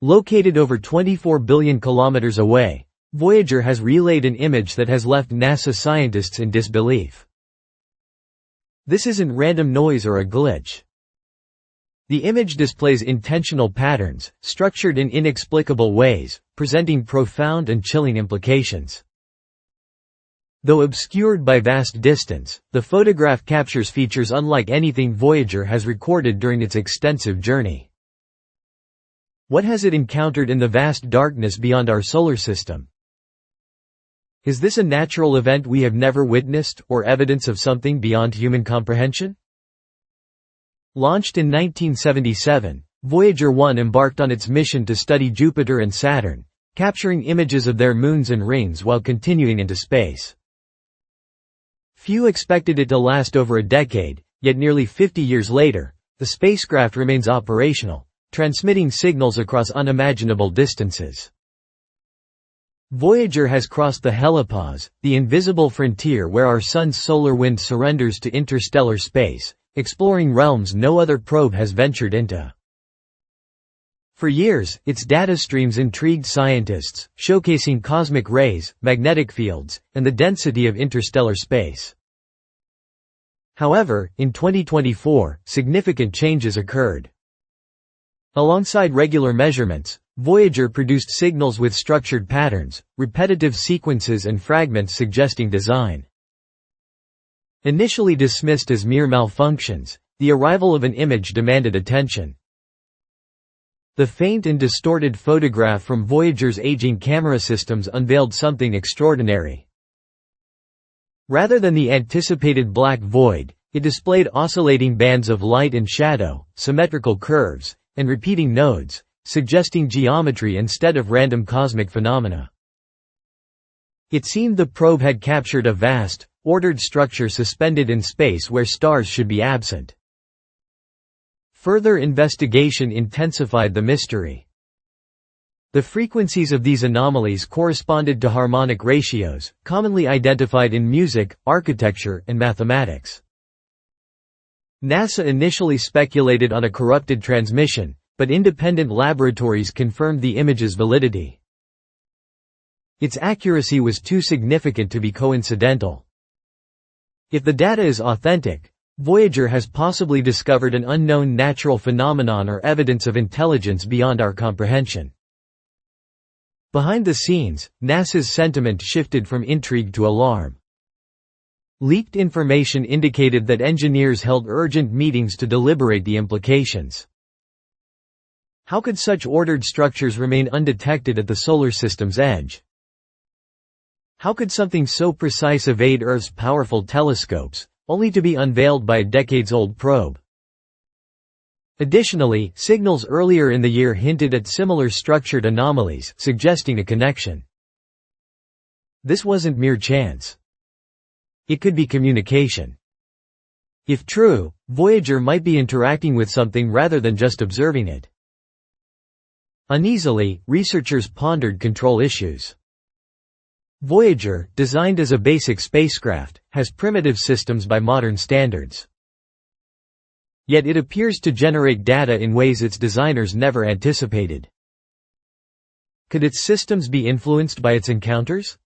Located over 24 billion kilometers away, Voyager has relayed an image that has left NASA scientists in disbelief. This isn't random noise or a glitch. The image displays intentional patterns, structured in inexplicable ways, presenting profound and chilling implications. Though obscured by vast distance, the photograph captures features unlike anything Voyager has recorded during its extensive journey. What has it encountered in the vast darkness beyond our solar system? Is this a natural event we have never witnessed, or evidence of something beyond human comprehension? Launched in 1977, Voyager 1 embarked on its mission to study Jupiter and Saturn, capturing images of their moons and rings while continuing into space. Few expected it to last over a decade, yet nearly 50 years later, the spacecraft remains operational, transmitting signals across unimaginable distances. Voyager has crossed the helipause, the invisible frontier where our sun's solar wind surrenders to interstellar space, exploring realms no other probe has ventured into. For years, its data streams intrigued scientists, showcasing cosmic rays, magnetic fields, and the density of interstellar space. However, in 2024, significant changes occurred. Alongside regular measurements, Voyager produced signals with structured patterns, repetitive sequences and fragments suggesting design. Initially dismissed as mere malfunctions, the arrival of an image demanded attention. The faint and distorted photograph from Voyager's aging camera systems unveiled something extraordinary. Rather than the anticipated black void, it displayed oscillating bands of light and shadow, symmetrical curves, and repeating nodes, suggesting geometry instead of random cosmic phenomena. It seemed the probe had captured a vast, ordered structure suspended in space where stars should be absent. Further investigation intensified the mystery. The frequencies of these anomalies corresponded to harmonic ratios, commonly identified in music, architecture, and mathematics. NASA initially speculated on a corrupted transmission, but independent laboratories confirmed the image's validity. Its accuracy was too significant to be coincidental. If the data is authentic, Voyager has possibly discovered an unknown natural phenomenon or evidence of intelligence beyond our comprehension. Behind the scenes, NASA's sentiment shifted from intrigue to alarm. Leaked information indicated that engineers held urgent meetings to deliberate the implications. How could such ordered structures remain undetected at the solar system's edge? How could something so precise evade Earth's powerful telescopes, only to be unveiled by a decades-old probe? Additionally, signals earlier in the year hinted at similar structured anomalies, suggesting a connection. This wasn't mere chance. It could be communication. If true, Voyager might be interacting with something rather than just observing it. Uneasily, researchers pondered control issues. Voyager, designed as a basic spacecraft, has primitive systems by modern standards. Yet it appears to generate data in ways its designers never anticipated. Could its systems be influenced by its encounters?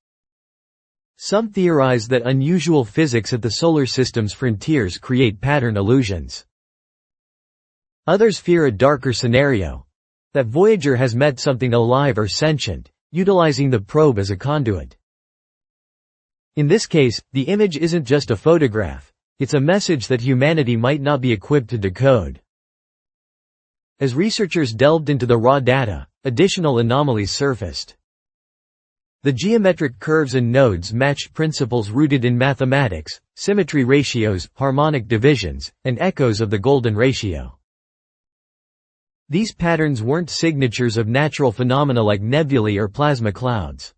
Some theorize that unusual physics at the solar system's frontiers create pattern illusions. Others fear a darker scenario: that Voyager has met something alive or sentient, utilizing the probe as a conduit. In this case, the image isn't just a photograph, it's a message that humanity might not be equipped to decode. As researchers delved into the raw data, additional anomalies surfaced. The geometric curves and nodes matched principles rooted in mathematics, symmetry ratios, harmonic divisions, and echoes of the golden ratio. These patterns weren't signatures of natural phenomena like nebulae or plasma clouds.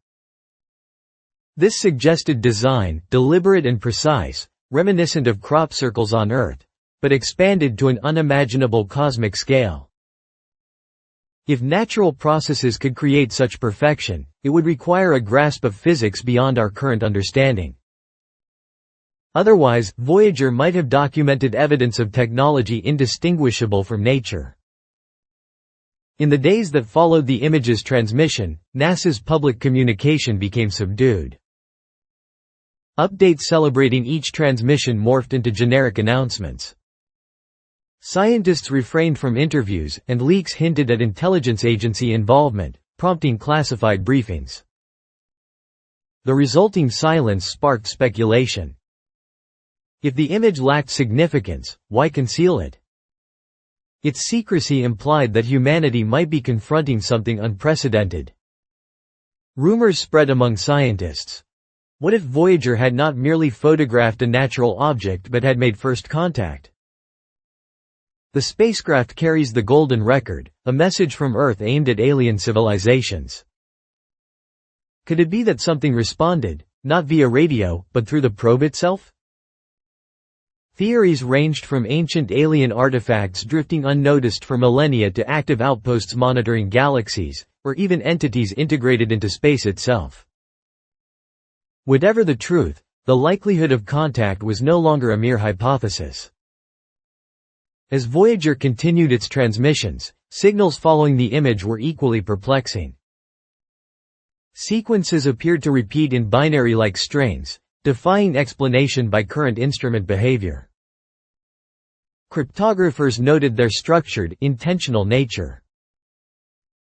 This suggested design, deliberate and precise, reminiscent of crop circles on Earth, but expanded to an unimaginable cosmic scale. If natural processes could create such perfection, it would require a grasp of physics beyond our current understanding. Otherwise, Voyager might have documented evidence of technology indistinguishable from nature. In the days that followed the image's transmission, NASA's public communication became subdued. Updates celebrating each transmission morphed into generic announcements. Scientists refrained from interviews, and leaks hinted at intelligence agency involvement, prompting classified briefings. The resulting silence sparked speculation. If the image lacked significance, why conceal it? Its secrecy implied that humanity might be confronting something unprecedented. Rumors spread among scientists. What if Voyager had not merely photographed a natural object but had made first contact? The spacecraft carries the golden record, a message from Earth aimed at alien civilizations. Could it be that something responded, not via radio, but through the probe itself? Theories ranged from ancient alien artifacts drifting unnoticed for millennia to active outposts monitoring galaxies, or even entities integrated into space itself. Whatever the truth, the likelihood of contact was no longer a mere hypothesis. As Voyager continued its transmissions, signals following the image were equally perplexing. Sequences appeared to repeat in binary-like strains, defying explanation by current instrument behavior. Cryptographers noted their structured, intentional nature.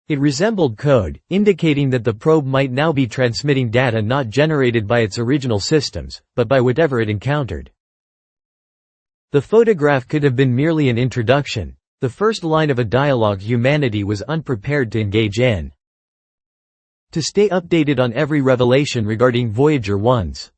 It resembled code, indicating that the probe might now be transmitting data not generated by its original systems, but by whatever it encountered. The photograph could have been merely an introduction, the first line of a dialogue humanity was unprepared to engage in. To stay updated on every revelation regarding Voyager 1's